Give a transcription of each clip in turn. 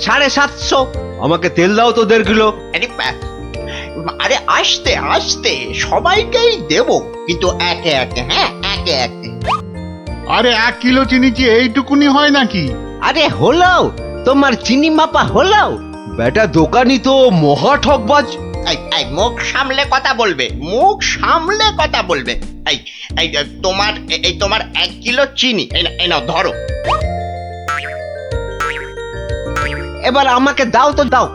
750। আমাকে তেল দাও তো 1.5 কিলো। আরে আস্তে আস্তে সবাইকেই দেব, কিন্তু একে একে, হ্যাঁ একে একে। আরে 1 কিলো চিনি কি এইটুকুনি হয় নাকি? আরে হলো, তোমার চিনি মাপা হলো। বেটা দোকানি তো মহা ঠকবাজ। এই মুখ সামলে কথা বলবে, মুখ সামলে কথা বলবে। এই এই তোমার 1 কিলো চিনি, এই নাও ধরো। এবার আমাকে দাও তো দাও।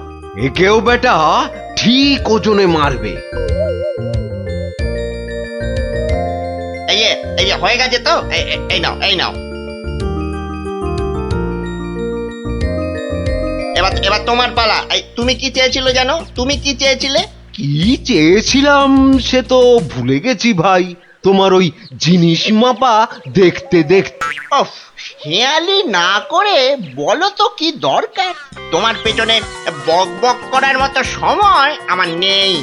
একেও বেটা ঠিক ওজনে মারবে। এই হয়ে গেছে তো, এই নাও এই নাও। এবার তোমার পালা। তুমি কি চেয়েছিলে জানো? তুমি কি চেয়েছিলে? কি চেয়েছিলাম সে তো ভুলে গেছি ভাই। তোমার ওই জিনিস মাপা দেখতে দেখতে। ওফ, হেয়ালি না করে বলো তো কি দরকার? তোমার পেছনে বক বক করার মতো সময় আমার নেই।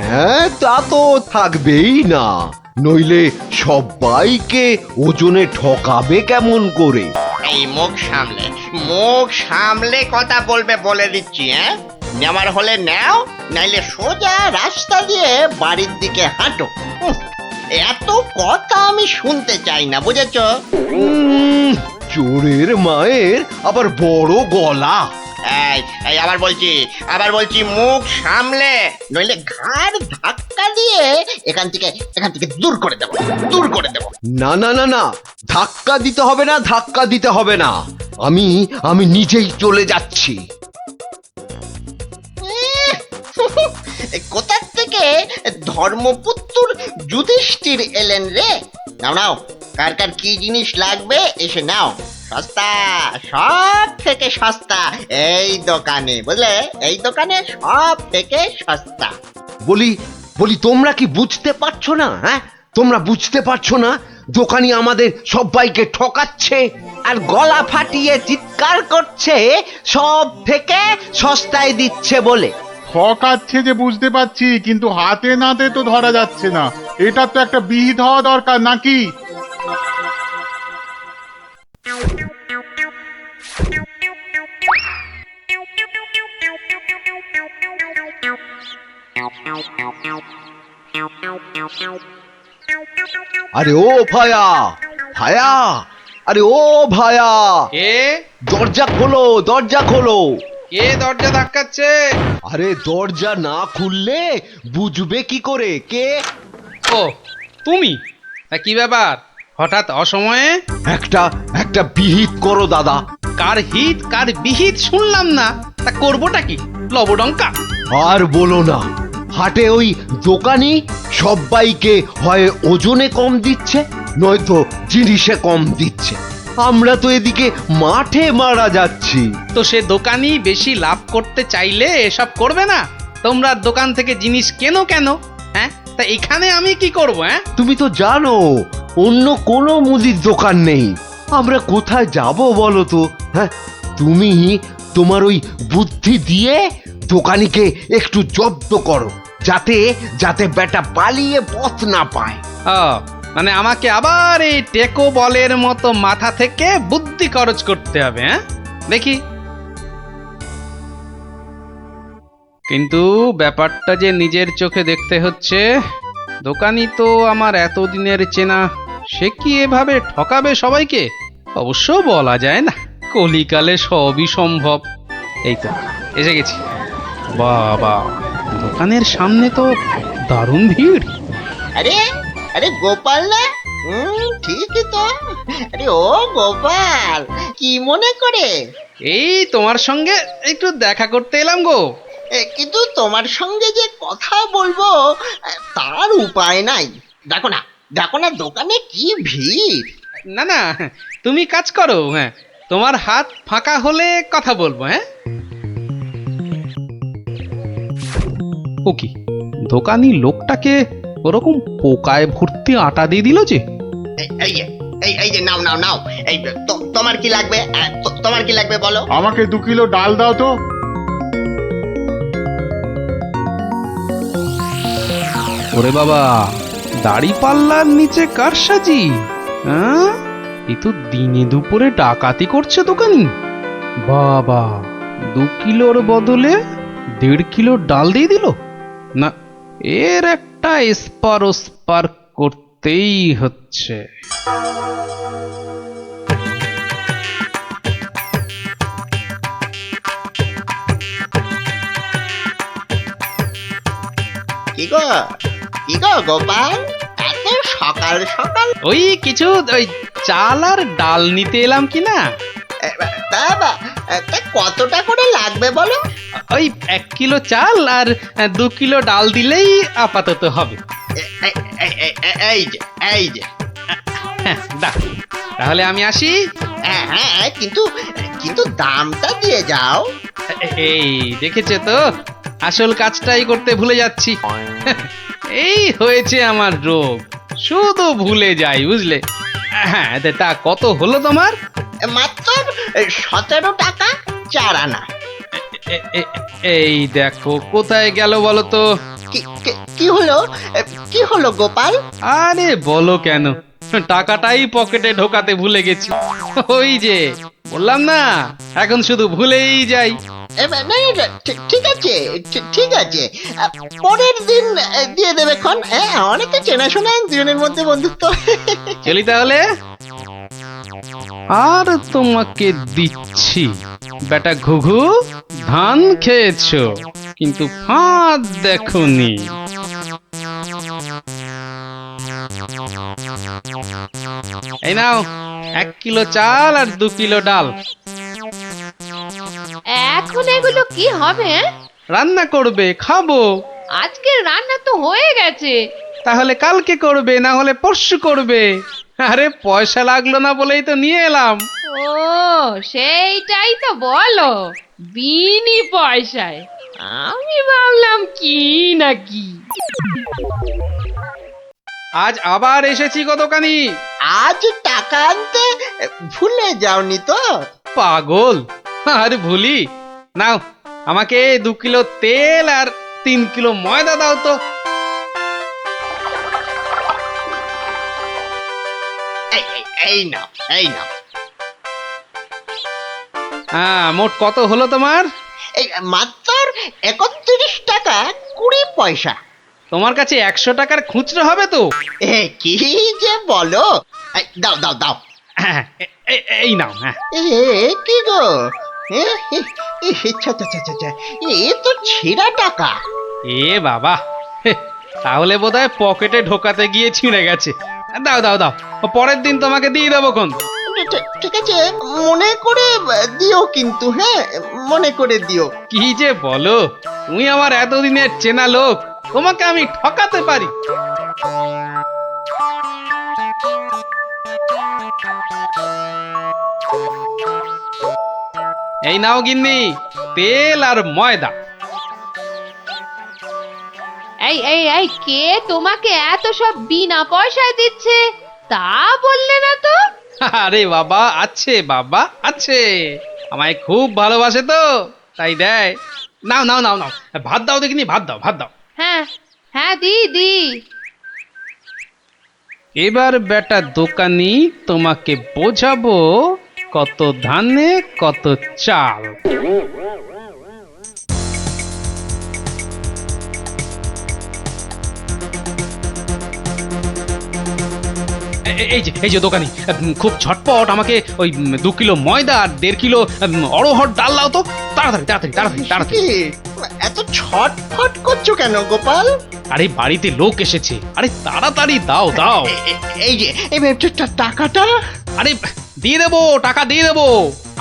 হ্যাঁ, তা তো থাকবেই না, নইলে সবাইকে ওজনে ঠকাবে কেমন করে? এই মুখ সামলে কথা বলবে বলে দিচ্ছি। হ্যাঁ, নেওয়ার হলে নাও, নাইলে সোজা রাস্তা দিয়ে বাড়ির দিকে হাঁটো। এত কথা আমি শুনতে চাই না, বুঝেছো? চোরের মায়ের আবার বড় গলা। এই আবার বলছি মুখ সামলে, নইলে ঘাড় ধাক্কা দিয়ে এখান থেকে দূর করে দেবো। না না না না, ধাক্কা দিতে হবে না, ধাক্কা দিতে হবে না। আমি নিজেই চলে যাচ্ছি। কোথার থেকে ধর্মপুত্র যুধিষ্ঠির এলেন রে? নাও কার কার কি জিনিস লাগবে এসে নাও। সস্তা, সব থেকে সস্তা এই দোকানে, বুঝলে? এই দোকানে সব থেকে সস্তা। বলি তোমরা কি বুঝতে পারছো না? হ্যাঁ, তোমরা বুঝতে পারছো না দোকানি আমাদের সবাইকে ঠকাচ্ছে আর গলা ফাটিয়ে চিৎকার করছে সব থেকে সস্তায় দিচ্ছে বলে। ঠকাচ্ছে যে বুঝতে পারছি, কিন্তু হাতে নাতে তো ধরা যাচ্ছে না। এটা তো একটা বিহিত হওয়া দরকার নাকি? আরে ও ভায়া, আরে ও ভায়া, কে দরজা খোলো, দরজা খোলো। কে দরজা ধাক্কাচ্ছে? আরে দরজা না খুললে বুঝবে কি করে কে? ও তুমি? তা কি ব্যাপার হঠাৎ অসময়ে? একটা বিহিত করো দাদা। কার হিত কার বিহিত শুনলাম না, তা করবোটা কি? লবডঙ্কা? আর বলো না, হাটে ওই দোকানি সবাইকে হয় ওজনে কম দিচ্ছে, নয়তো জিনিসে কম দিচ্ছে। আমরা তো এদিকে মাঠে মারা যাচ্ছি। তো সে দোকানি বেশি লাভ করতে চাইলে এসব করবে না? তোমরা দোকান থেকে জিনিস কেন? হ্যাঁ, তা এখানে আমি কি করব? হ্যাঁ, তুমি তো জানো অন্য কোনো মুদির দোকান নেই। আমরা কোথায় যাব বলো তো? হ্যাঁ, তুমি তোমার ওই বুদ্ধি দিয়ে দোকানিকে একটু জব্দ করো, যাতে বেটা পালিয়ে পথ না পায়। ও মানে আমাকে আবার এই টেকো বলের মতো মাথা থেকে বুদ্ধি খরচ করতে হবে? হ্যাঁ, দেখি। কিন্তু ব্যাপারটা যে নিজের চোখে দেখতে হচ্ছে। দোকানি তো আমার এতদিনের চেনা, সে কি এভাবে ঠকাবে সবাইকে? অবশ্য বলা যায় না, কলিকালে সবই সম্ভব। এই তো এসে গেছি। বাবা, দোকানের সামনে তো দারুণ ভিড়। আরে গোপাল না? ঠিকই তো। আরে ও গোপাল, কি মনে করে? এই তোমার সঙ্গে একটু দেখা করতে এলাম গো। কিন্তু তোমার সঙ্গে যে কথা বলবো তার উপায় নাই। দেখো না দোকানে কি ভিড়। না তুমি কাজ করো। হ্যাঁ, তোমার হাত ফাঁকা হলে কথা বলবো। হ্যাঁ, ও কি দোকানি লোকটাকে ওরকম পোকায় ভর্তি আটা দিয়ে দিল যে? এই যে নাও। এই তোমার কি লাগবে? তোমার কি লাগবে বলো? আমাকে 2 কিলো ডাল দাও তো। ওরে বাবা, দাড়ি পাল্লার নিচে কারসাজি। হ্যাঁ, এ তো দিনে দুপুরে ডাকাতি করছে দোকানি। বাবা, 2 কিলোর বদলে 1.5 কিলো ডাল দিয়ে দিল। না, এর একটা এসপার ওসপার করতেই হচ্ছে। কি গো কি গো গোপাল, এত সকাল সকাল? ওই কিছু ওই চাল আর ডাল নিতে এলাম কি না। তা কতটা করে লাগবে বলো? ওই 1 কিলো চাল আর 2 কিলো ডাল দিলেই আপাতত হবে। এই যে এই যে। হ্যাঁ, দাও। তাহলে আমি আসি। হ্যাঁ হ্যাঁ, কিন্তু কিন্তু দামটা দিয়ে যাও। এই দেখেছে তো, আসল কাজটাই করতে ভুলে যাচ্ছি। এই হয়েছে আমার রোগ, শুধু ভুলে যাই, বুঝলে। হ্যাঁ, তা কত হলো তোমার? মাত্র 17 টাকা 4 আনা। এই দেখো, কোথায় গেল বলো তো? কি হলো কি হলো গোপাল? আরে বলো কেন, টাকাটাই পকেটে ঢোকাতে ভুলে গেছি। ওই যে বললাম না, এখন শুধু ভুলেই যাই। ঠিক আছে ঠিক আছে, পরের দিন দিয়ে দেবে খন। অনেক তো চেনাশোনা দুজনের মধ্যে বন্ধুত্ব। চলি তাহলে। আর তোমাকে দিচ্ছি, বেটা ঘুঘু, ধান খেয়েছো কিন্তু ফাঁদ দেখোনি। এই নাও 1 কিলো চাল আর 2 কিলো ডাল। এখন এগুলো কি হবে? রান্না করবে, খাবো। আজকের রান্না তো হয়ে গেছে। তাহলে কালকে করবে, না হলে পরশু করবে। আরে পয়সা লাগলো না বলেই তো নিয়ে এলাম। ও, সেইটাই তো বলো, বিনি পয়সায়। আমি ভাবলাম কি না কি। আজ আবার এসেছি গো দোকানি। আজ টাকা আনতে ভুলে যাওনি তো? পাগল, আরে ভুলি। নাও, আমাকে 2 কিলো তেল আর 3 কিলো ময়দা দাও তো। এই নাও এই নাও। হ্যাঁ, মোট কত হলো তোমার? এই মাত্র 31 টাকা 20 পয়সা। তোমার কাছে 100 টাকার খুচরো হবে তো? কি যে বলো! দাও দাও দাও। হ্যাঁ, এই নাও। হ্যাঁ, কি গো, এ তো ছেঁড়া টাকা। এ বাবা, তাহলে বোধহয় পকেটে ঢোকাতে গিয়ে ছিঁড়ে গেছে। দাও দাও দাও, পরের দিন তোমাকে দিয়ে দেবো খন। ঠিক আছে, মনে করে দিও কিন্তু। হ্যাঁ, মনে করে দিও। কি যে বলো, তুমি আমার এতদিনের চেনা লোক, তোমাকে আমি ঠকাতে পারি? এই নাও গিন্নি, তেল আর ময়দা। এই এই এই, কে তোমাকে এত সব বিনা পয়সায় দিচ্ছে তা বললে না তো? আরে বাবা, আছে বাবা আছে, আমায় খুব ভালোবাসে তো, তাই দেয়। নাও নাও নাও নাও, ভাত দাও দেখিনি, ভাত দাও ভাত দাও। হ্যাঁ হ্যাঁ, দি। এবার বেটা দোকানি, তোমাকে বোঝাবো কত ধানে কত চাল। এই যে দোকানি, খুব ঝটপট আমাকে ওই 2 কিলো ময়দা আর 1.5 কিলো অড়হর ডাল দাও তো, তাড়াতাড়ি তাড়াতাড়ি তাড়াতাড়ি তাড়াতাড়ি। কি, এত ছটফট করছো কেন গোপাল? আরে বাড়িতে লোক এসেছে, আরে তাড়াতাড়ি দাও দাও। এই যে এই টাকাটা। আরে দিয়ে দেবো, টাকা দিয়ে দেবো,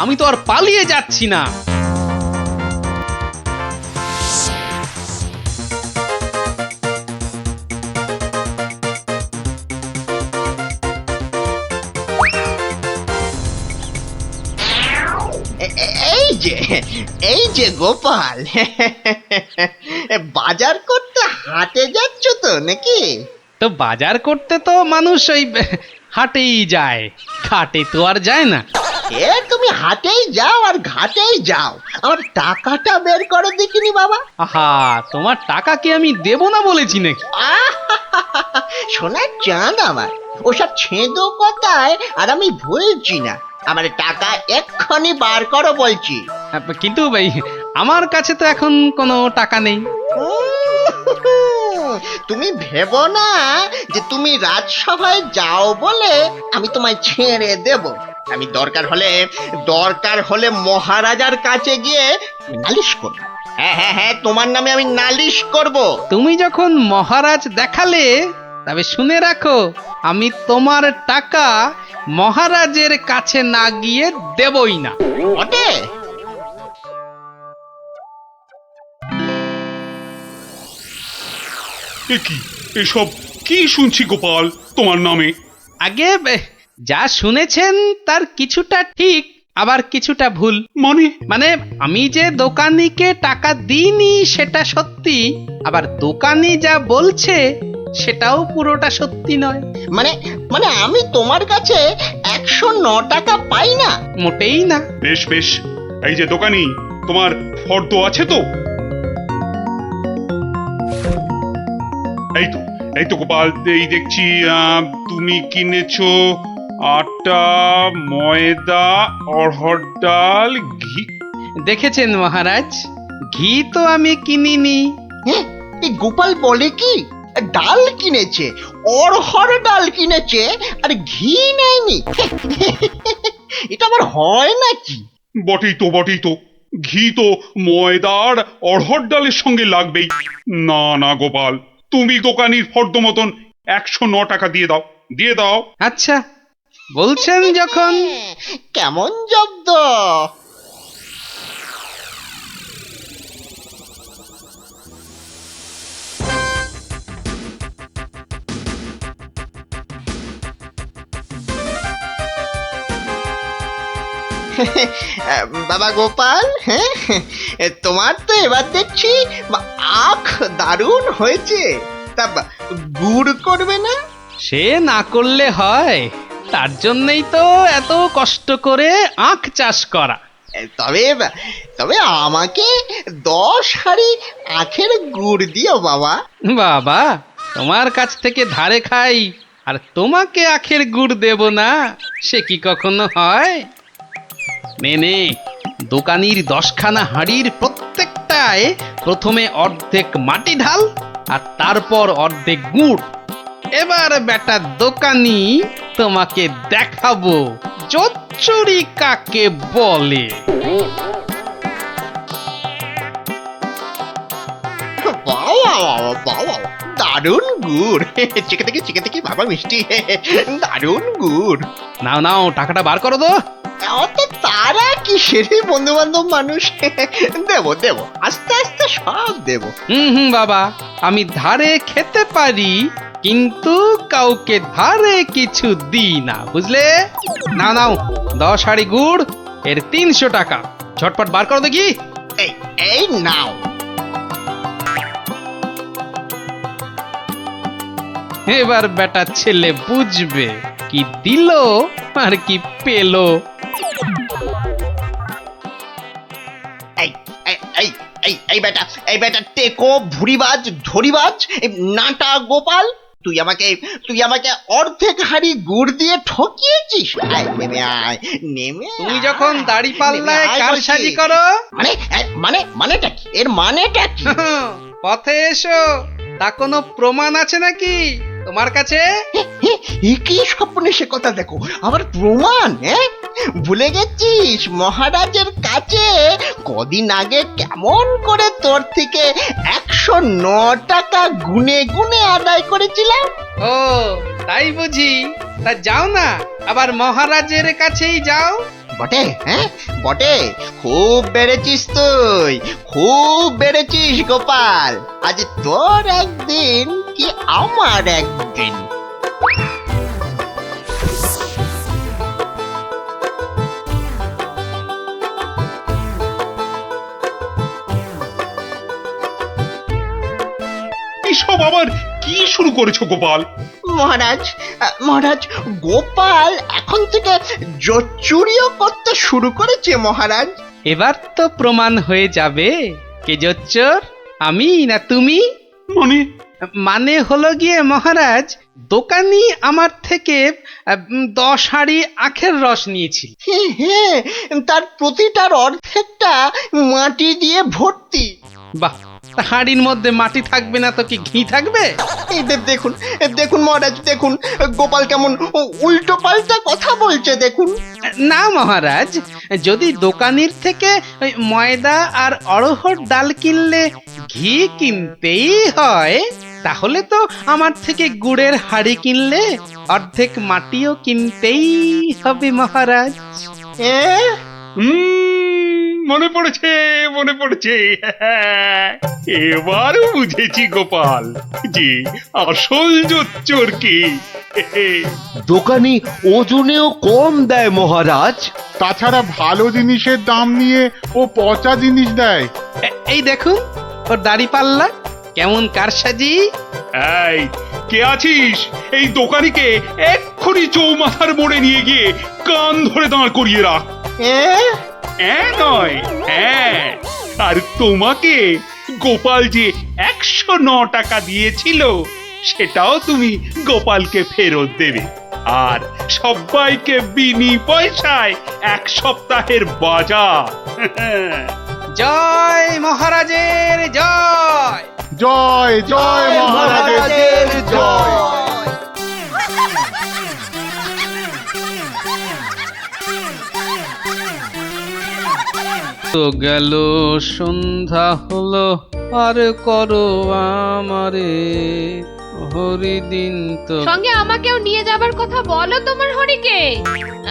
আমি তো আর পালিয়ে যাচ্ছি না। এই যে গোপাল, বাজার করতে হাটে যাচ্ছ তো নাকি? তো বাজার করতে তো মানুষ ওই হাটেই যায়, ঘাটে তো আর যায় না। তুমি হাটেই যাও আর ঘাটেই যাও, আমার টাকাটা বের করে দেখিনি বাবা। আহা, তোমার টাকা কি আমি দেব না বলেছি নাকি? সোনার চাঁদ আমার, ওসব ছেঁদো কথায় আর আমি ভুলছি না। আমার টাকা এক্ষুনি বার করো বলছি। কিন্তু ভাই আমার কাছে তো এখন কোনো টাকা নেই। তুমি ভেবো না যে তুমি রাজসভায় যাও বলে আমি তোমায় ছেড়ে দেব। আমি দরকার হলে মহারাজার কাছে গিয়ে নালিশ করব। হ্যাঁ হ্যাঁ হ্যাঁ, তোমার নামে আমি নালিশ করব। তুমি যখন মহারাজ দেখালে, তবে শুনে রাখো, আমি তোমার টাকা মহারাজের কাছে না গিয়ে দেবই না। বটে? এ কি এসব কি শুনছি গোপাল তোমার নামে? আগে যা শুনেছেন তার কিছুটা ঠিক, আবার কিছুটা ভুল। মানে আমি যে দোকানিকে টাকা দিইনি সেটা সত্যি, আবার দোকানি যা বলছে সেটাও পুরোটা সত্যি নয়। মানে আমি তোমার কাছে 109 টাকা পাই না? মোটেই না। বেশ বেশ, এই যে দোকানি, তোমার ফর্দ আছে তো? এই তো গোপাল, এই দেখছি তুমি কিনেছো আটা, ময়দা, অড়হর ডাল, ঘি। দেখেছেন মহারাজ, ঘি তো আমি কিনিনি। হ্যাঁ, এই গোপাল বলে কি ডাল কিনেছে, অড়হর ডাল কিনেছে, আর ঘি নেয়নি? এটা আবার হয় নাকি? বটেই তো, ঘি তো ময়দার অড়হর ডালের সঙ্গে লাগবেই। না না গোপাল, তুমি দোকানির ফর্দ মতন 109 টাকা দিয়ে দাও। আচ্ছা, বলছেন যখন। কেমন জব্দ? বাবা গোপাল, হ্যাঁ, তোমার তো এবার দেখছি আখ দারুণ হয়েছে। তা গুড় করবে না? সে না করলে হয়, তার জন্যই তো এত কষ্ট করে আখ চাষ করা। তবে আমাকে 10 হাঁড়ি আখের গুড় দিও বাবা। বাবা, তোমার কাছ থেকে ধারে খাই আর তোমাকে আখের গুড় দেব না, সে কি কখনো হয়? নে, দোকানির 10খানা হাঁড়ির প্রত্যেকটায় প্রথমে অর্ধেক মাটি ঢাল আর তারপর অর্ধেক গুড়। এবার বেটা দোকানি, তোমাকে দেখাবো জোচ্চুরি কাকে বলে। বাবা, দারুণ গুড়। চেকে থেকে বাবা মিষ্টি, দারুণ গুড়। নাও টাকাটা বার করো তো। অত তারা কি সেরে বন্ধু বান্ধব মানুষ, দেব আস্তে আস্তে সব দেব। বাবা, আমি ধারে খেতে পারি, কিন্তু কাউকে ধারে কিছু দিই না, বুঝলে? নাও 10 হাঁড়ি গুড়, এর 300 টাকা। ঝটপট বার করো দেখি। এই নাও। এবার বেটা ছেলে বুঝবে কি দিল আর কি পেলো। এই বেটা টেকো, ভুরিবাজ, ধরিবাজ, নাটা গোপাল, তুই আমাকে অর্ধেক হাঁড়ি গুড় দিয়ে ঠকিয়েছিস। নেমে তুমি যখন দাড়ি পাল্লায় কারসাজি করো, মানেটা কি? এর মানেটা কি? পথে এসো, তা কোনো প্রমাণ আছে নাকি তোমার কাছে? কি স্বপ্নে সে কথা দেখো, আবার প্রমাণ? ভুলে গেছিস মহারাজের কাছে কদিন আগে কেমন করে তোর থেকে 109 টাকা গুনে গুনে আদায় করেছিলাম? ও তাই বুঝি? তা যাও না, আবার মহারাজের কাছেই যাও। বটে, খুব বেড়েছিস তুই, খুব বেড়েছিস গোপাল। আজ তোর একদিন কি আমার একদিন। এসব আবার কি শুরু করেছো গোপাল? মহারাজ, গোপাল এখন থেকে জোচ্চুরিও করতে শুরু করেছে মহারাজ। এবার তো প্রমাণ হয়ে যাবে কে জোচ্চোর, আমি না তুমি। মানে হলো গিয়ে মহারাজ, দোকানি আমার থেকে 10 হাঁড়ি আখের রস নিয়েছিল। হ্যাঁ, তার প্রতিটার অর্ধেকটা মাটি দিয়ে ভর্তি। বাহ, তা হাঁড়ির মধ্যে মাটি থাকবে না তো কি ঘি থাকবে? এই দেখুন, দেখুন মহারাজ, দেখুন গোপাল কেমন উল্টো পাল্টা কথা বলছে দেখুন। না মহারাজ, যদি দোকানির থেকে ওই ময়দা আর অড়হর ডাল কিনলে ঘি কিনতেই হয়, তাহলে তো আমার থেকে গুড়ের হাঁড়ি কিনলে অর্ধেক মাটিও কিনতেই হবে মহারাজ। হ্যাঁ, মনে পড়েছে, মনে পড়েছে। এবার বুঝেছি গোপাল যে আসল জোচ্চোর কি। দোকানি ওজনেও কম দেয় মহারাজ। তাছাড়া ভালো জিনিসের দাম নিয়ে ও পচা জিনিস দেয়। এই দেখুন ওর দাড়ি পাল্লা কেমন কারসাজি। এই কে আছিস? এই দোকানিকে এক্ষুনি চৌমাথার মোড়ে নিয়ে গিয়ে কান ধরে দাঁড় করিয়ে রাখ। হ্যাঁ, নয়, হ্যাঁ। আর তোমাকে গোপাল যে 109 টাকা দিয়েছিল সেটাও তুমি গোপালকে ফেরত দেবে। আর সবাইকে বিনি পয়সায় 1 সপ্তাহের বাজার। জয় মহারাজের জয়। জয় জয় মহারাজের জয়। তো গেল সন্ধ্যা হলো, আর করো আমারে হরিদিন তো। সঙ্গে আমাকেও নিয়ে যাবার কথা বলো তোমার হরিকে।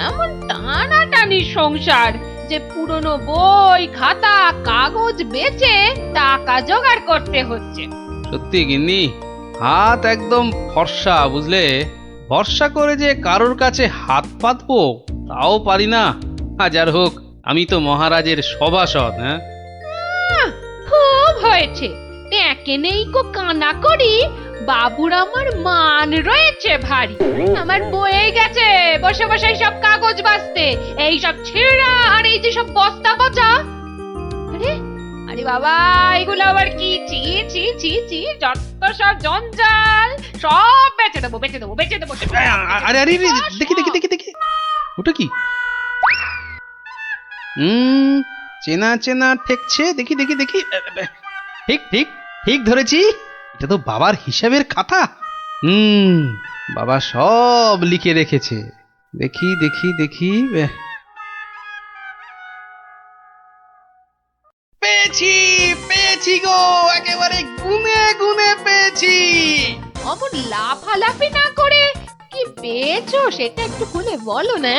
এমন টানাটানির সংসার যে পুরনো বই খাতা কাগজ বেচে টাকা জোগাড় করতে হচ্ছে। সত্যি গিন্নি, হাত একদম ফর্সা, বুঝলে? ভরসা করে যে কারোর কাছে হাত পাতবো তাও পারি না। হাজার হোক আমি তো মহারাজের সভাসদ। হ্যাঁ, খুব হয়েছে। একে নেই কো কানা করি, বাবুর আমার মান রয়েছে ভারী। আমার বয়ে গেছে বসে বসে সব কাগজ বাঁচতে, এই সব ছেঁড়া আর এই যে সব বস্তা পচা। আরে আরে বাবা, এগুলো আবার কি? চি চি চি চি, যত সব জঞ্জাল, সব বেচে দেবো বেচে দেবো বেচে দেবো। আরে আরে দেখি দেখি দেখি দেখি, ওটা কি? চেনা চেনা ঠেকছে, দেখি দেখি দেখি। ঠিক ঠিক ঠিক ধরেছি, এটা তো বাবার হিসাবের খাতা। বাবা সব লিখে রেখেছে। দেখি দেখি দেখি, পেয়েছি পেয়েছি গো, একেবারে গুনে গুনে পেয়েছি। অমন লাফালাফি না করে কি পেয়েছো সেটা একটু খুলে বলো না।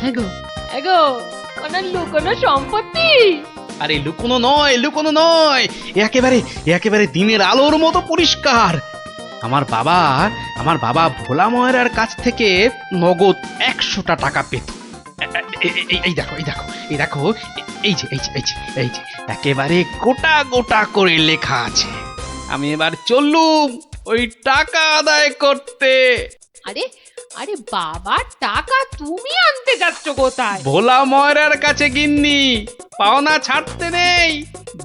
এগো এগো, কোন লুকোনো সম্পত্তি? আরে লুকোনো নয়, লুকোনো নয়, একেবারে একেবারে দিনের আলোর মতো পরিষ্কার। আমার বাবা ভোলা ময়রার কাছ থেকে নগদ 100টা টাকা পেত। এই দেখো এই দেখো এই দেখো, এই যে এই যে এই যে এই যে একেবারে গোটা গোটা করে লেখা আছে। আমি এবার চললুম ওই টাকা আদায় করতে। আরে আরে বাবার টাকা তুমি আনতে যাচ্ছ কোথায়? ভোলা ময়রার কাছে গিন্নি, পাওনা ছাড়তে নেই।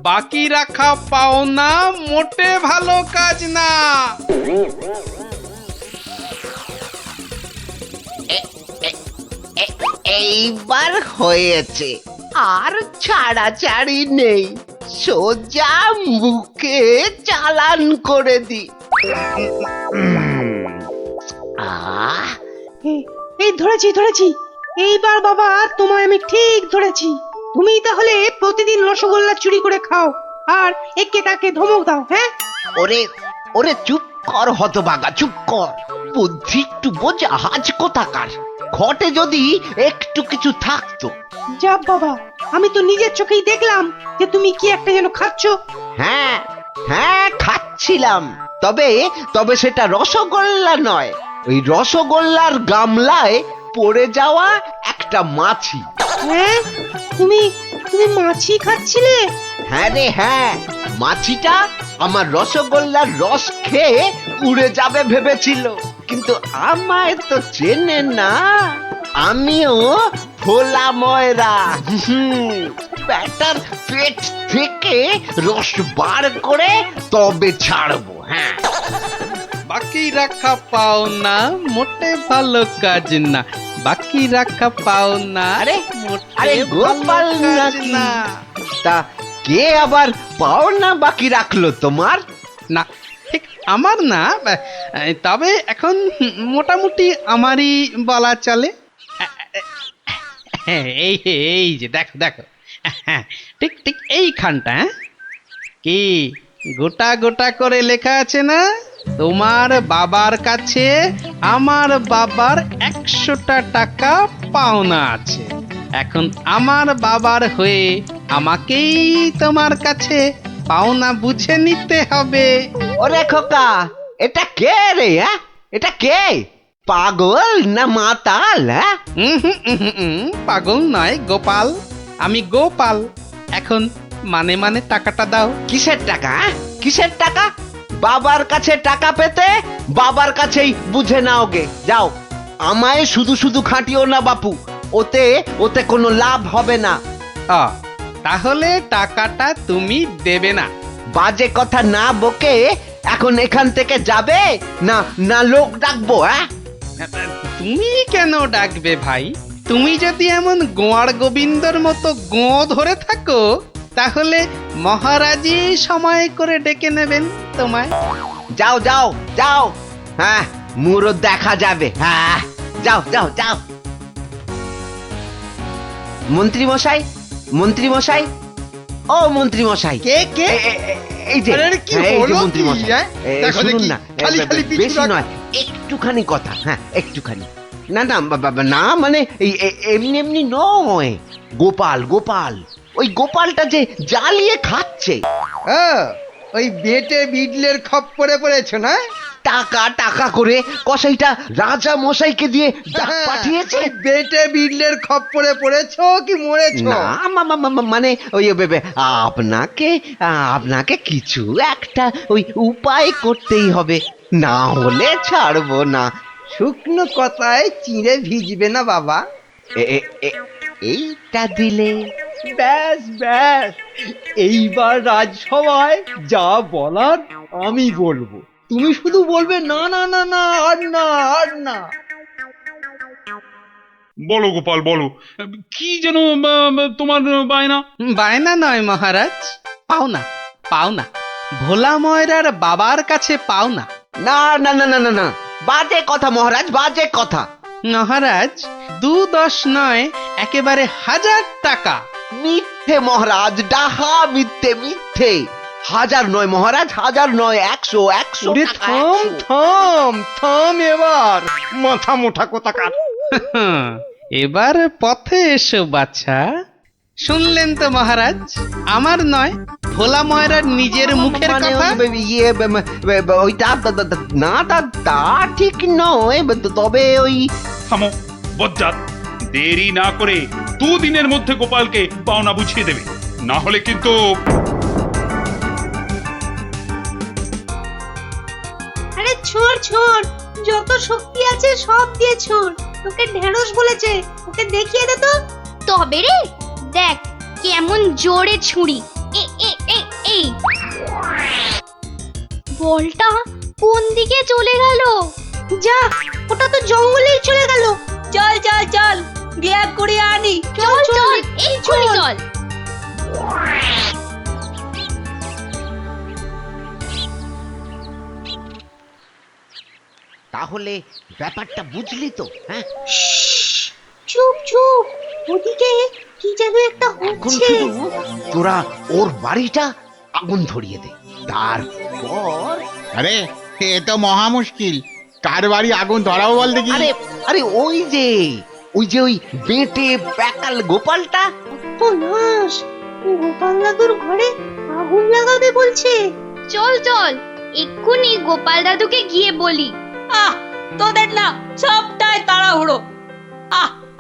বাকি রাখা পাওনা মোটে ভালো কাজ না। এইবার হয়েছে, আর ছাড়াছাড়ি নেই, সোজা মুখে চালান করে দি। আহ, এই ধরেছি ধরেছি, এইবার বাবা তোমায় আমি ঠিক ধরেছি। তুমি তাহলে প্রতিদিন রসগোল্লা চুরি করে খাও আর একে তাকে ধমক দাও। হ্যাঁ, ওরে ওরে চুপ কর হতভাগা, চুপ কর। বুদ্ধি একটু বোঝা, আজ কোথাকার। ঘটে যদি একটু কিছু থাকতো। যা বাবা, আমি তো নিজের চোখেই দেখলাম যে তুমি কি একটা যেন খাচ্ছ। হ্যাঁ হ্যাঁ, খাচ্ছিলাম। তবে তবে সেটা রসগোল্লা নয়, ওই রসগোল্লার গামলায় পড়ে যাওয়া একটা মাছি। হ্যাঁ, তুমি তুমি মাছি খাচ্ছিলে? হ্যাঁ রে হ্যাঁ, মাছিটা আমার রসগোল্লার রস খেয়ে উড়ে যাবে ভেবেছিল, কিন্তু আমায় তো চেনে না। আমিও ভোলা ময়রা। ব্যাটার পেট থেকে রস বার করে তবে ছাড়বো। হ্যাঁ বাকি রাখা পাও না মোটে ভালো কাজ না, বাকি রাখা পাও না আরে, মোটে আরে গোপাল ভালো কাজ নাকি? না। তা কে আবার পাওনা বাকি রাখলো তোমার? না ঠিক আমার না, তবে এখন মোটামুটি আমারই বলা চলে। এই এই যে দেখো দেখো, ঠিক ঠিক এইখানটা, কি গোটা গোটা করে লেখা আছে না, তোমার বাবার কাছে আমার বাবার 100টা টাকা পাওনা আছে। এখন আমার বাবার হয়ে আমাকেই তোমার কাছে পাওনা বুঝে নিতে হবে। ওরে খোকা, এটা কে রে? হ্যাঁ, এটা কে? পাগল না মাতাল? হ্যাঁ, পাগল নয় গোপাল, আমি গোপাল। এখন মানে মানে টাকাটা দাও। কিসের টাকা? হ্যাঁ? কিসের টাকা? বাবার কাছে টাকা পেতে বাবার কাছেই বুঝে নাও গে, যাও। আমায় শুধু শুধু খাটিও না বাপু, ওতে ওতে কোনো লাভ হবে না। তাহলে টাকাটা তুমি দেবে না? বাজে কথা না বকে এখন এখান থেকে যাবে না, না লোক ডাকবো? হ্যাঁ, তুমি কেন ডাকবে ভাই? তুমি যদি এমন গোয়ার গোবিন্দর মতো গো ধরে থাকো, তাহলে মহারাজই সময় করে ডেকে নেবেন তোমায়। যাও যাও যাও, হ্যাঁ মুরো দেখা যাবে। হ্যাঁ, যাও যাও যাও। মন্ত্রী মশাই, মন্ত্রী মশাই, ও মন্ত্রী মশাই, কে কে? এই যে, আরে কি এই যে হলো মন্ত্রী কি, মশাই, হ্যাঁ? দেখো শুনুন দেখি, না, খালি খালি পিছু বেশি রাখ। নয়, একটুখানি কথা। হ্যাঁ, একটুখানি। না না না, মানে এমনি এমনি নয়। গোপাল গোপাল, ওই গোপালটা যে জ্বালিয়ে খাচ্ছে। ওই বেটে বিডলের খপ্পরে পড়েছ না? টাকা টাকা করে কসাইটা রাজা মশাইকে দিয়ে ডাক পাঠিয়েছে। ওই বেটে বিডলের খপ্পরে পড়েছো কি মরেছো? না মানে ওই আপনাকে আপনাকে কিছু একটা ওই উপায় করতেই হবে, না হলে ছাড়বো না। শুকনো কথায় চিঁড়ে ভিজবে না বাবা। এইটা দিলে ব্যাস ব্যাস, এইবার রাজসভায় যা বলার আমি বলবো, তুমি শুধু বলবে না না না না, আর না আর না। বলো গোপাল বলো, কি যেন তোমার বায়না? বায়না নয় মহারাজ, পাওনা পাওনা, ভোলা ময়রার বাবার কাছে পাওনা। না না না না না না, বাজে কথা মহারাজ, বাজে কথা। মহারাজ 2-10 নয়, একেবারে 1000 টাকা। মিথ্যে মহারাজ, ডাহা মিথ্যে মিথ্যে। 1000 নয় মহারাজ, 1000 নয়, 100 100 ওরে টাকা, থাম 100। থাম থাম, এবার মাথা মোটা কোথাকার। এবার পথে এসো বাছা। শুনলেন তো মহারাজ, আমার নয়, ভোলা ময়রার নিজের মুখের মানে কথা। ওইটা না, তা ঠিক নয়, তবে ওই থামো বজ্জাত, দেরি না করে 2 দিনের মধ্যে গোপালকে পাওনা বুঝিয়ে দেবে, না হলে কিন্তু। আরে ছোড় ছোড়, যত শক্তি আছে সব দিয়ে ছোড়। তোকে ঢেঁড়স বলেছে, ওকে দেখিয়ে দে তো। তবে রে দেখ কেমন জোরে ছুরি। এই বলটা কোন দিকে চলে গেল? যা, ওটা তো জঙ্গলেই চলে গেল। চল চল চল, গিয়ে করে আনি। চল চল এই ছুরি চল। তাহলে ব্যাপারটা বুঝলি তো? হ্যাঁ, চুপ চুপ, ওদিকে কি যেন একটা এখন হচ্ছে। শুধু তোরা ওর বাড়িটা আগুন ধরিয়ে দে, তারপর আরে এ তো মহা মুশকিল, কার বাড়ি আগুন ধরাবো বল দেখি। আরে আরে ওই যে ওই বেটে প্যাকাল গোপালটা। ও নাশ, গোপাল দাদুর ঘরে আগুন লাগাবে বলছে। চল চল এক্ষুনি গোপাল দাদুকে গিয়ে বলি। আহ, তোদের না সবটাই তাড়াহুড়ো।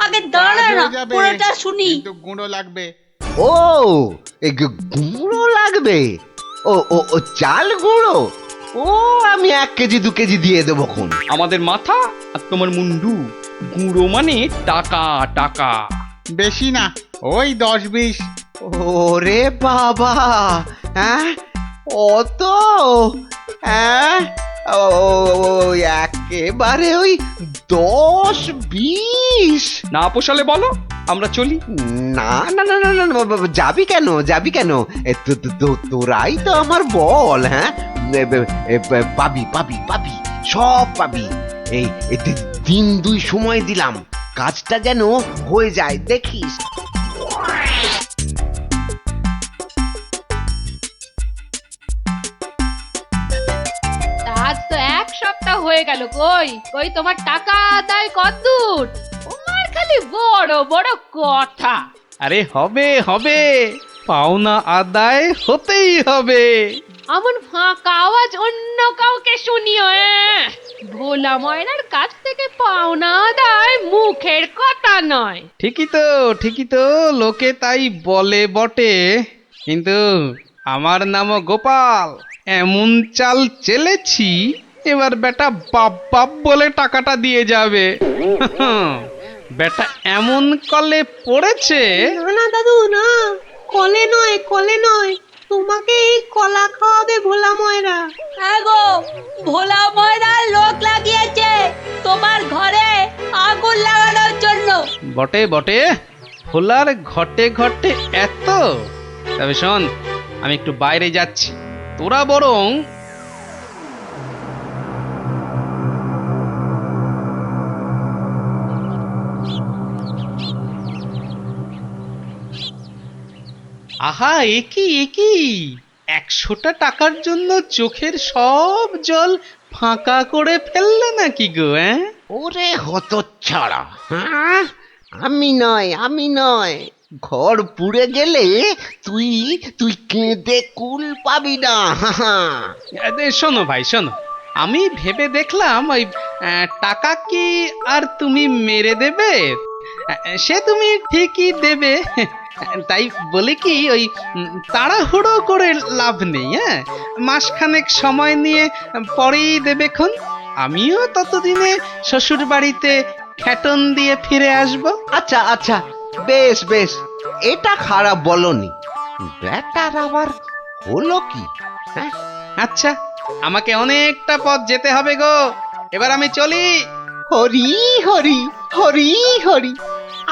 আগে দাঁড়া কাজ না, হয়ে যাবে, পুরোটা শুনি। কিন্তু গুঁড়ো লাগবে। ও গুঁড়ো লাগবে? ও ও ও চাল গুঁড়ো? ও আমি 1 কেজি 2 কেজি দিয়ে দেবো খন। আমাদের মাথা আর তোমার মুন্ডু, গুঁড়ো মানে টাকা টাকা। বেশি না, ওই 10-20। ওরে বাবা, হ্যাঁ অত হ্যাঁ, ওই একেবারে ওই 10-20। না পোষালে বলো, আমরা চলি। না না না না না না, যাবি কেন, যাবি কেন? তোরাই তো আমার বল। হ্যাঁ, পাবি পাবি পাবি, সব পাবি। এই 3-2 সময় দিলাম, কাজটা যেন হয়ে যায়, দেখিস। আজ তো 1 সপ্তাহ হয়ে গেল। কই কই তোমার টাকা আদায় কতদূর? তোমার খালি বড় বড় কথা। আরে হবে হবে, পাওনা আদায় হতেই হবে। এমন ফাঁকা আওয়াজ অন্য কাউকে শুনিও। ভোলা ময়নার কাছ থেকে পাওনা আদায় মুখের কথা নয়। ঠিকই তো, লোকে তাই বলে বটে, কিন্তু আমার নামও গোপাল। এমন চাল চেলেছি, এবার বেটা বাপ বাপ বলে টাকাটা দিয়ে যাবে। বেটা এমন কলে পড়েছে। না না দাদু, না, কলে নয়, কলে নয়, তোমাকে এই কলা খাওয়াবে ভোলা ময়রা। হ্যাঁ গো, ভোলা ময়রার লোক লাগিয়েছে তোমার ঘরে আগুন লাগানোর জন্য। বটে বটে, ভোলার ঘটে ঘটে এত। তবে শোন, আমি একটু বাইরে যাচ্ছি, তোরা বরং আহা, একি 100টা টাকার জন্য চোখের সব জল ফাঁকা করে ফেললে নাকি গো? ওরে হতচ্ছাড়া, হ্যাঁ, আমি নয়, ঘর পুড়ে গেলে তুই কেঁদে কুল পাবি না। শোনো ভাই, শোনো, আমি ভেবে দেখলাম ওই টাকা কি আর তুমি মেরে দেবে? সে তুমি ঠিকই দেবে, তাই বলে কি ওই তাড়াহুড়ো করে লাভ নেই। হ্যাঁ, মাসখানেক সময় নিয়ে পরেই দেবেক্ষণ। আমিও ততদিনে শ্বশুর বাড়িতে খ্যাটন দিয়ে ফিরে আসবো। আচ্ছা আচ্ছা, বেশ বেশ, এটা খারাপ বলনি। ব্যাটার আবার হলো কি? হ্যাঁ, আচ্ছা, আমাকে অনেকটা পথ যেতে হবে গো, এবার আমি চলি। হরি হরি হরি হরি,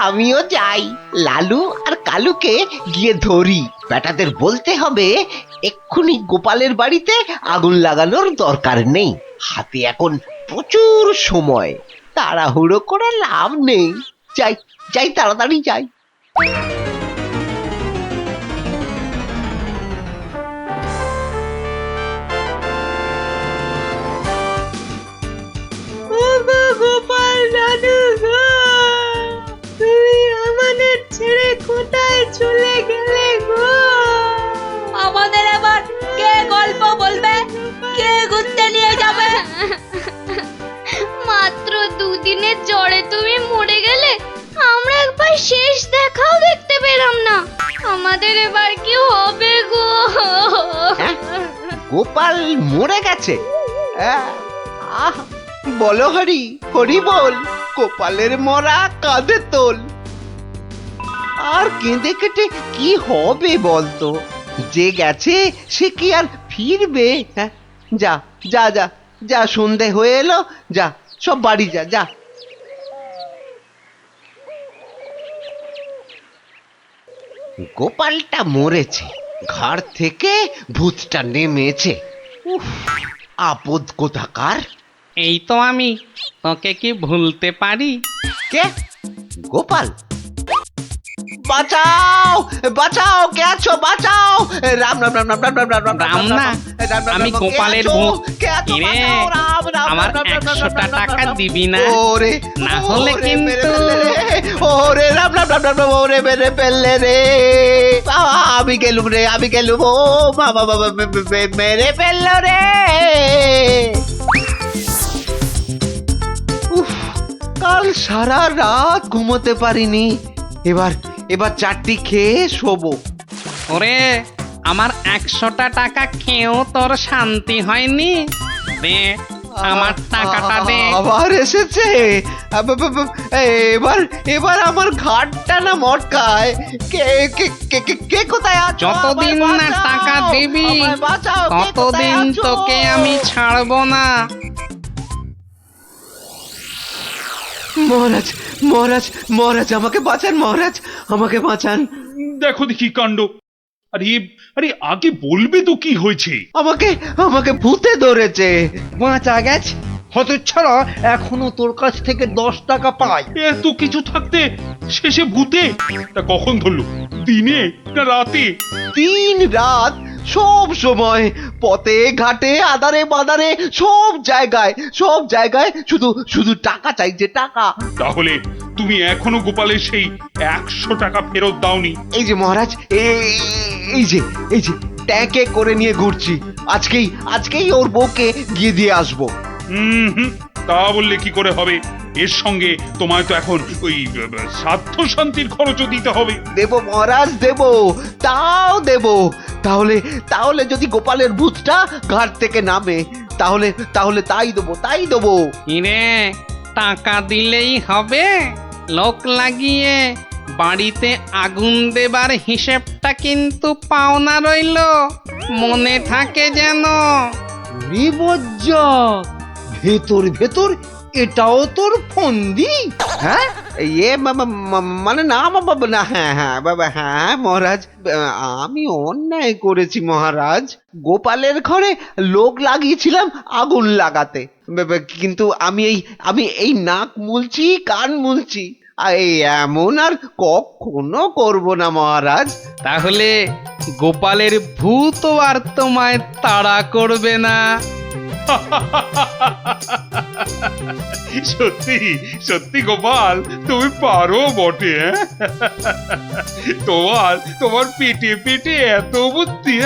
আমিও যাই, লালু আর কালুকে গিয়ে ধরি। বেটাদের বলতে হবে এক্ষুনি গোপালের বাড়িতে আগুন লাগানোর দরকার নেই, হাতে এখন প্রচুর সময়, তাড়াহুড়ো করে লাভ নেই। যাই যাই, তাড়াতাড়ি যাই। গোপাল দাদু গো, তুমি আমাদের ছেড়ে কোথায় চলে গেলে গো? আমাদের এবার কে গল্প বলবে, কে ঘুরতে নিয়ে যাবে? মাত্র 2 দিনের জ্বরে তুমি মরে গেলে, আমরা একবার শেষ দেখাও দেখতে পেলাম না। আমাদের এবার কি হবে গো? গোপাল মরে গেছে? আহ, বলো হরি হরি বল, গোপালের মরা কাঁধে তোল। আর কেঁদে কেটে কি হবে বলতো? যে গেছে সে কি আর ফিরবে? হ্যাঁ, যা যা যা যা, সন্ধে হয়ে এলো, যা সব বাড়ি যা যা। গোপালটা মরেছে, ঘাড় থেকে ভূতটা নেমেছে। উফ, আপদ কোথাকার। এই তো আমি, তোকে কি ভুলতে পারি? কে? গোপাল? বাঁচাও বাঁচাও, কে আছো? বাঁচাও! রাম রাম রাম রাম রাম রাম রাম রাম না, আমি গোপালের ভূত। কিরে, আমার 100টা টাকা দিবি না? ওরে, না হলে কিন্তু ওরে রাম রাম রাম রাম, ওরে মেরে ফেললে রে, আমি গেলুম রে, আমি গেলুম, ও বাবা বাবা, মেরে ফেললো রে। উফ, কাল সারা রাত ঘুমোতে পারিনি, এবার চারটি খেয়ে শোবো। ওরে, আমার 100টা টাকা খেয়েও তোর শান্তি হয়নি? দে, আমার টাকাটা দে। আবার এসেছে। এবার এবার আমার ঘাটটা না মটকায়। কে কে কে কে- কে কোথায় আছো? যতদিন আমায় না বাঁচাও, টাকা দিবি আমায় বাঁচাও, কে কোথায় ততদিন আছো? তোকে আমি ছাড়বো না। মহারাজ মহারাজ মহারাজ আমাকে বাঁচান, মহারাজ আমাকে বাঁচান। দেখো দেখি কাণ্ড। আরে আরে আগে বলবে তো কি হয়েছে? আমাকে আমাকে ভূতে ধরেছে। বাঁচা গেছে হতচ্ছাড়া, এখনো তোর কাছ থেকে 10 টাকা পাই। এত কিছু থাকতে শেষে ভূতে? তা কখন ধরলো? দিনে না রাতে? 3 রাত সব সময়, পথে ঘাটে আদারে বাদারে সব জায়গায় শুধু শুধু টাকা চাইছে, টাকা। তাহলে তুমি এখনো গোপালের সেই 100 টাকা ফেরত দাওনি? এই যে মহারাজ, এই যে ট্যাঁকে করে নিয়ে ঘুরছি। আজকেই ওর বউকে গিয়ে দিয়ে আসবো। হুম, তা বললে কি করে হবে? এর সঙ্গে তোমায় তো এখন ওই সাধ্য শান্তির খরচও দিতে হবে। দেব মহারাজ, দেব, তাও দেব। তাহলে যদি গোপালের ভূতটা ঘাট থেকে নামে, তাহলে তাই দেবো। কিরে, টাকা দিলেই হবে? লোক লাগিয়ে বাড়িতে আগুন দেবার হিসেবটা কিন্তু পাওনা রইল, মনে থাকে যেন। ভেতর ভেতর এটাও তোর ফন্দি? হ্যাঁ মানে না বাবা, না, হ্যাঁ বাবা, হ্যাঁ মহারাজ, আমি অন্যায় করেছি মহারাজ। গোপালের ঘরে লোক লাগিয়েছিলাম আগুন লাগাতে, কিন্তু আমি এই নাক মুলছি, কান মুলছি, এই এমন আর কখনো করব না মহারাজ। তাহলে গোপালের ভূত আর তোমায় তাড়া করবে না। সত্যি সত্যি গোপাল, তুমি পারো বটে। তোমার পেটে পেটে এত বুদ্ধি।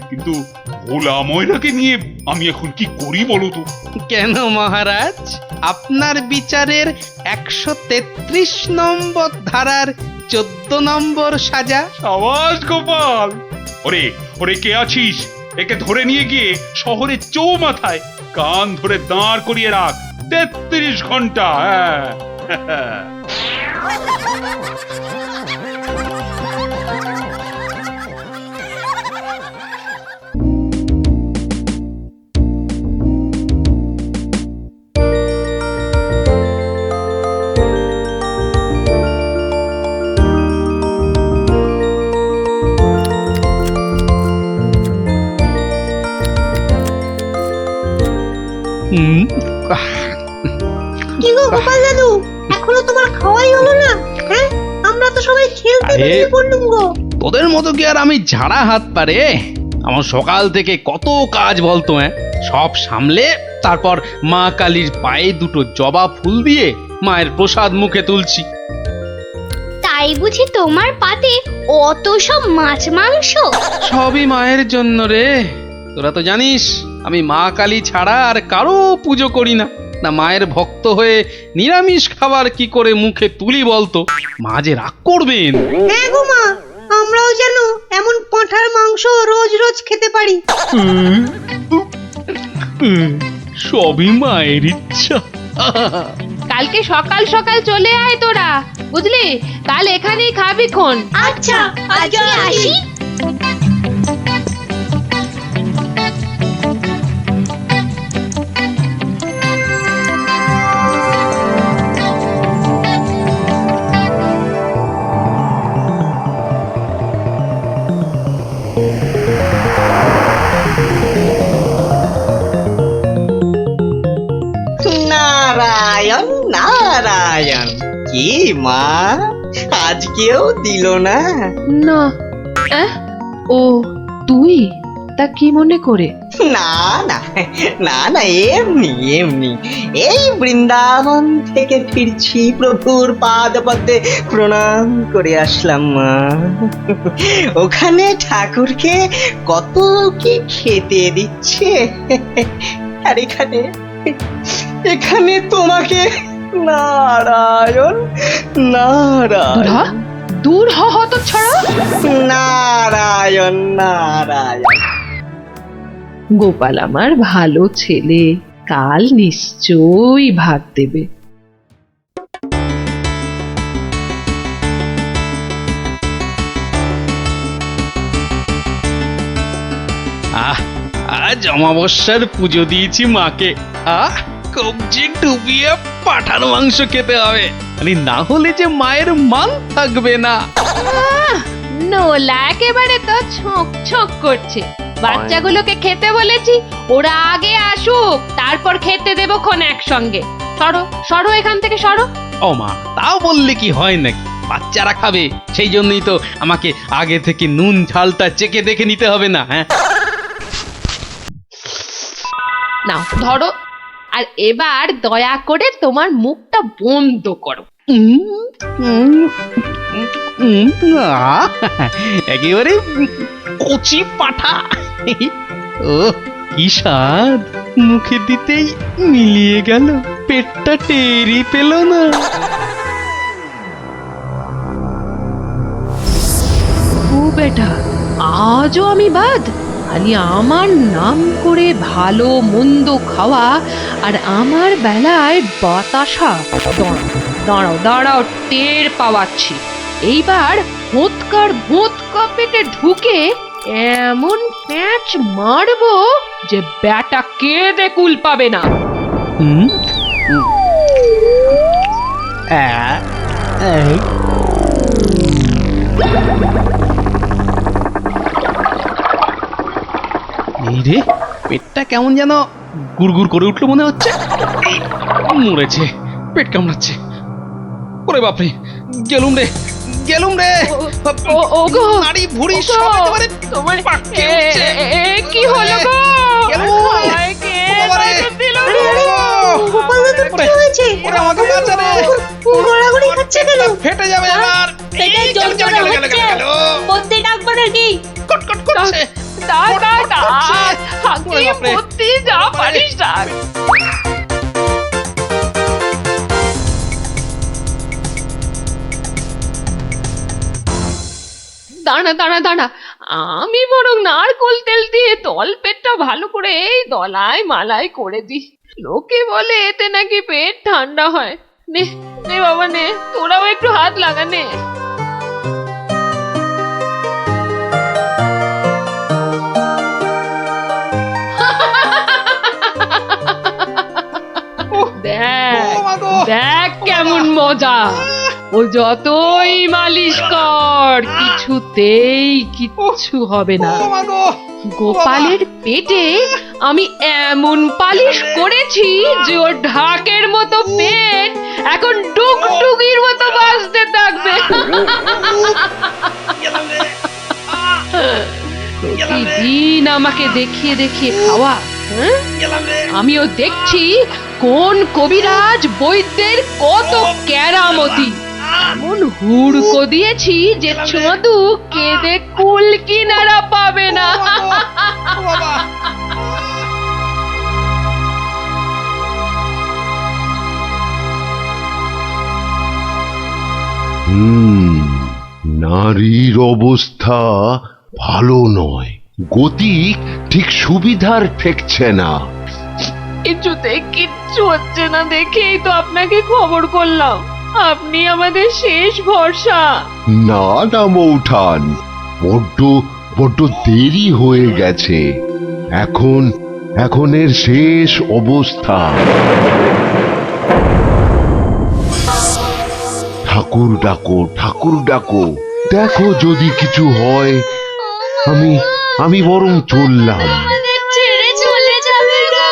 কিন্তু ভোলা ময়নাকে নিয়ে আমি এখন কি করি বলো তো? কেন মহারাজ, আপনার বিচারের 133 নম্বর ধারার 14 নম্বর সাজা। সাবাস গোপাল। ওরে কে আছিস? একে ধরে নিয়ে গিয়ে শহরের চৌমাথায় কান ধরে দাঁড় করিয়ে রাখ 33 ঘন্টা। হ্যাঁ। কি গো গোপাল দাদু, এখনো তোমার খাওয়াই হলো না? হ্যাঁ, আমরা তো সবাই খেলতে আরে, বেরিয়ে পড়লুম গো। তোদের মতো কি আর আমি ঝাড়া হাত পারে? আমার সকাল থেকে কত কাজ বলতো। সব সামলে তারপর মা কালীর পায়ে দুটো জবা ফুল দিয়ে মায়ের প্রসাদ মুখে তুলছি। তাই বুঝি তোমার পাতে অত সব মাছ মাংস? সবই মায়ের জন্য রে। তোরা তো জানিস আমি মা কালী ছাড়া আর কারো পুজো করি না। না মায়ের ভক্ত হয়ে নিরামিষ খাবার কি করে মুখে তুলি বলতো? মা যে রাগ করবেন। হ্যাঁ গো মা, আমরাও যেন এমন পাঁঠার মাংস রোজ রোজ খেতে পারি। সবই মায়ের ইচ্ছা। কালকে সকাল সকাল চলে আয় তোরা, বুঝলি? কাল এখানেই খাবি খন। আচ্ছা, আজকে আসি। নারায়ণ নারায়ণ, কি মা আজকেও দিল না? না, ও তুই? তা কি মনে করে? না না না না, এমনি এমনি, এই বৃন্দাবন থেকে ফিরছি, প্রভুর পাদ পদ্মে প্রণাম করে আসলাম মা। ওখানে ঠাকুরকে কত কি খেতে দিচ্ছে, আর এখানে তোমাকে নারায়ণ নারায়ণ দূর হত ছড়া। নারায়ণ নারায়ণ। গোপাল আমার ভালো ছেলে, কাল নিশ্চয়ই ভাত দেবে। আজ অমাবস্যার পুজো দিয়েছি মাকে। কবজি ডুবিয়ে পাঠার মাংস খেতে হবে, না হলে যে মায়ের মান থাকবে না। নোলা একেবারে তো ছক ছক করছে। বাচ্চাগুলোকে খেতে বলেছি, ওরা আগে আসুক, তারপর খেতে দেবো খন একসঙ্গে। সরো সরো এখান থেকে সরো। ও মা, তাও বললে কি হয় নাকি? বাচ্চারা খাবে, সেই জন্যই তো আমাকে আগে থেকে নুন ঝালটা চেখে দেখে নিতে হবে না? হ্যাঁ, নাও ধরো, আর এবার দয়া করে তোমার মুখটা বন্ধ করো। একেবারে কচি পাঠা। ও কি স্বাদ, মুখে দিতেই মিলিয়ে গেল, পেটটা টেরি পেল না। ও বেটা, আজও আমি বাদ? খালি আমার নাম করে ভালো মন্দ খাওয়া, আর আমার বেলায় বাতাসা। দাঁড়াও দাঁড়াও, টের পাওয়াচ্ছি। এইবার ভোঁতকা পেটে ঢুকে এমন প্যাঁচ মারবো যে ব্যাটা কেঁদে কুল পাবে না। এই রে, পেটটা কেমন যেন গুড়গুড় করে উঠলো মনে হচ্ছে। মরেছে, পেট কামড়াচ্ছে। ওরে বাপরে, গেলুম রে গেলুম রে। ওগো, নাড়ি ভুঁড়ি সব একেবারে তোমার পাককে উঠছে। কি হলো গো? আমায় কে বাঁচা দিল গো? গোপাল দাদুর কি হয়েছে? ওরে আমাকে বাঁচা রে, গড়াগড়ি খাচ্ছে কেন? ফেটে যাবে এবার। পেটে যন্ত্রণা হচ্ছে, বদ্যি ডাকবো নাকি? কটকট করছে। যা পারিস ডাক। দাঁড়া দাঁড়া দাঁড়া, আমি বরং নারকোল তেল দিয়ে তল পেটটা ভালো করে এই দলাই মালাই করে দিই। লোকে বলে এতে নাকি পেট ঠান্ডা হয়। নে নে বাবা নে, তোরাও একটু হাত লাগা নে। দেখ কেমন মজা। ও যতই মালিশ কর, কিছুতেই কিচ্ছু হবে না। গোপালের পেটে আমি এমন পালিশ করেছি যে ওর ঢাকের মতো পেট এখন ডুগডুগির মতো বাজতে থাকবে। প্রতিদিন আমাকে দেখিয়ে দেখিয়ে খাওয়া। আমিও দেখছি কোন কবিরাজ বৈদ্যের কত কেরামতি। এমন হুড়কো দিয়েছি যে ছদু কেঁদে কুল কিনারা পাবে না। নারীর অবস্থা ভালো নয়, গতি ঠিক সুবিধার ঠেকছে না। কিছুতে কিচ্ছু হচ্ছে না দেখেই তো আপনাকে খবর করলাম। আপনি আমাদের শেষ ভরসা। না না মৌঠান, বড্ড দেরি হয়ে গেছে। এখন এর শেষ অবস্থা। ঠাকুর ডাকো, দেখো যদি কিছু হয়। আমি বরং চললাম। আমাদের ছেড়ে চলে যাবে গো।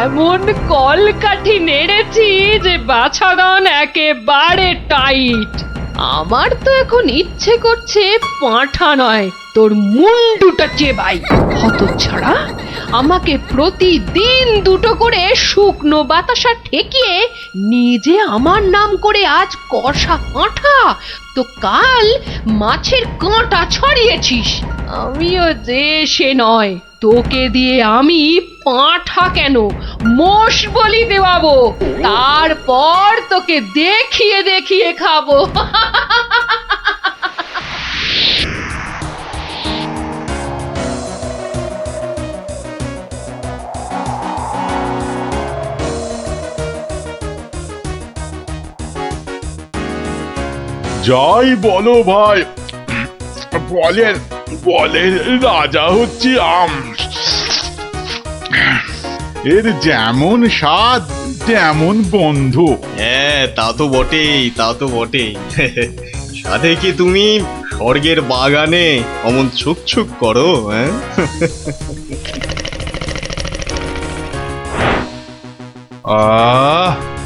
এমন কলকাঠি নেড়েছি যে বাছাধন একেবারে টাইট। আমার তো এখন ইচ্ছে করছে পাঁঠা নয়, তোর মুন্ডুটা চেবাই। হতচ্ছাড়া, আমাকে প্রতিদিন দুটো করে শুকনো বাতাসা ঠেকিয়ে নিজে আমার নাম করে আজ কষা কাঁঠা, তো কাল মাছের কাঁটা ছড়িয়েছিস। আমিও যে সে নয়, তোকে দিয়ে আমি পাঁঠা কেন মোষ বলি দেওয়াবো, তারপর তোকে দেখিয়ে দেখিয়ে খাবো। যাই বলো ভাই, বলের বলের রাজা হচ্ছে আম। এর যেমন স্বাদ তেমন বন্ধু। হ্যাঁ, তা তো বটেই, তা তো বটেই। সাথে কি তুমি স্বর্গের বাগানে অমন ছুক ছুক করো? হ্যাঁ,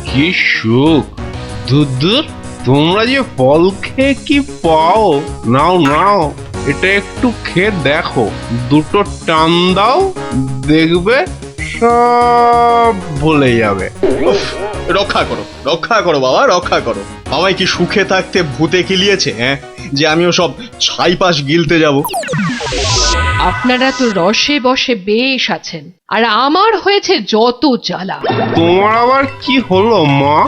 কি সুখ! দূর, তোমরা যে ফল খেয়ে কি পাও। নাও নাও, এটা একটু খেয়ে দেখো, দুটো টান দাও, দেখবে সব ভুলে যাবে। রক্ষা করো, রক্ষা করো বাবা, রক্ষা করো। আমায় কি সুখে থাকতে ভূতে কিলিয়েছে? হ্যাঁ, যে আমিও সব ছাইপাশ গিলতে যাব। আপনারা তো রসে বসে বেশ আছেন, আর আমার হয়েছে যত জ্বালা। তোমার আবার কি হলো মা?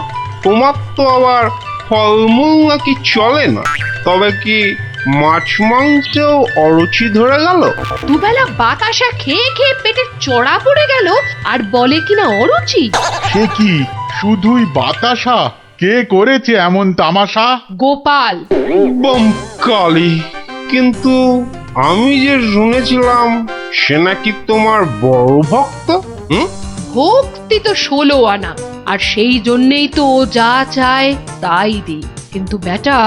তোমার তো আবার ফলমূল নাকি চলে না, তবে কি মাছ মাংসেও অরুচি ধরে গেল? দুবেলা বাতাসা খেয়ে খেয়ে পেটে চড়া পড়ে গেল, আর বলে কিনা অরুচি। সে কি শুধুই বাতাসা? কে করেছে এমন তামাশা? গোপাল। বমকালি! কিন্তু আমি যে শুনেছিলাম সে নাকি তোমার বড় ভক্ত। ভক্তি তো 16 আনা, আর সেই জন্যেই তো ও যা চায় তাই দিই। কিন্তু বেটা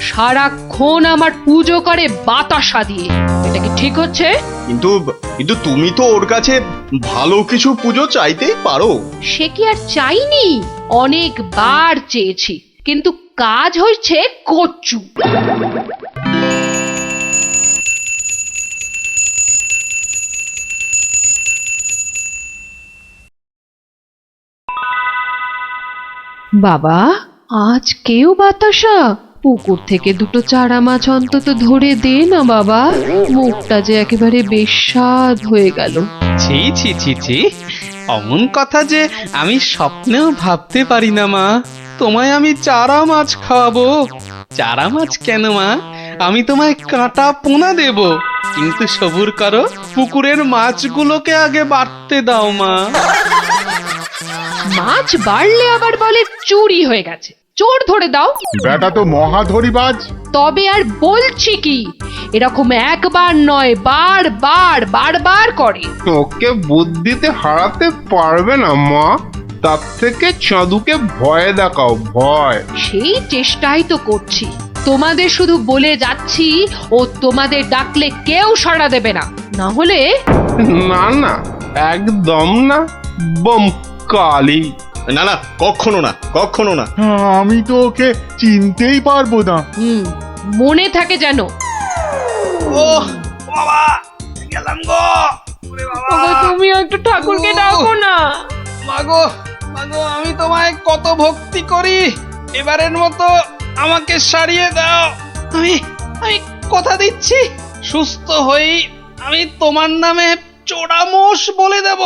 সারাক্ষণ আমার পুজো করে বাতাসা দিয়ে, এটা কি ঠিক হচ্ছে? কিন্তু কিন্তু তুমি তো ওর কাছে ভালো কিছু পুজো চাইতেই পারো। সে কি আর চাইনি? অনেকবার চেয়েছি, কিন্তু কাজ হচ্ছে কচ্ছু। বাবা, আজ কেউ বাতাসা? পুকুর থেকে দুটো চারা মাছ অন্তত ধরে দে না বাবা, মুখটা যে একেবারে বেস্বাদ হয়ে গেল। ছি ছি ছি ছি, অমন কথা যে আমি স্বপ্নেও ভাবতে পারি না মা। তোমায় আমি চারা মাছ খাওয়াবো। চারা মাছ কেন মা, আমি তোমায় কাঁটা পোনা দেব, কিন্তু সবুর করো, পুকুরের মাছগুলোকে আগে বাড়তে দাও মা। মাছ বাড়লে আবার বলে চুরি হয়ে গেছে, চোর ধরে দাও। বেটা তো মহাধরিবাজ। তবে আর বলছি কি, এরকম একবার নয়, বারবার করে। ওকে বুদ্ধিতে হারাতে পারবে না মা, তার থেকে চাঁদুকে ভয় দেখাও, ভয়। সেই চেষ্টাই তো করছি। তোমাদের শুধু বলে যাচ্ছি, ও তোমাদের ডাকলে কেউ সাড়া দেবে না, না হলে। না না, একদম না, বমকালি! না না, কখনো না, কখনো না। আমি তো ওকে চিনতেই পারবো না। মনে থাকে যেন। তুমি একটু ঠাকুরকে ডাকো না। মাগো মাগো, আমি তোমায় কত ভক্তি করি, এবারের মতো আমাকে সারিয়ে দাও। আমি আমি কথা দিচ্ছি, সুস্থ হই আমি তোমার নামে চোরামোষ বলে দেব।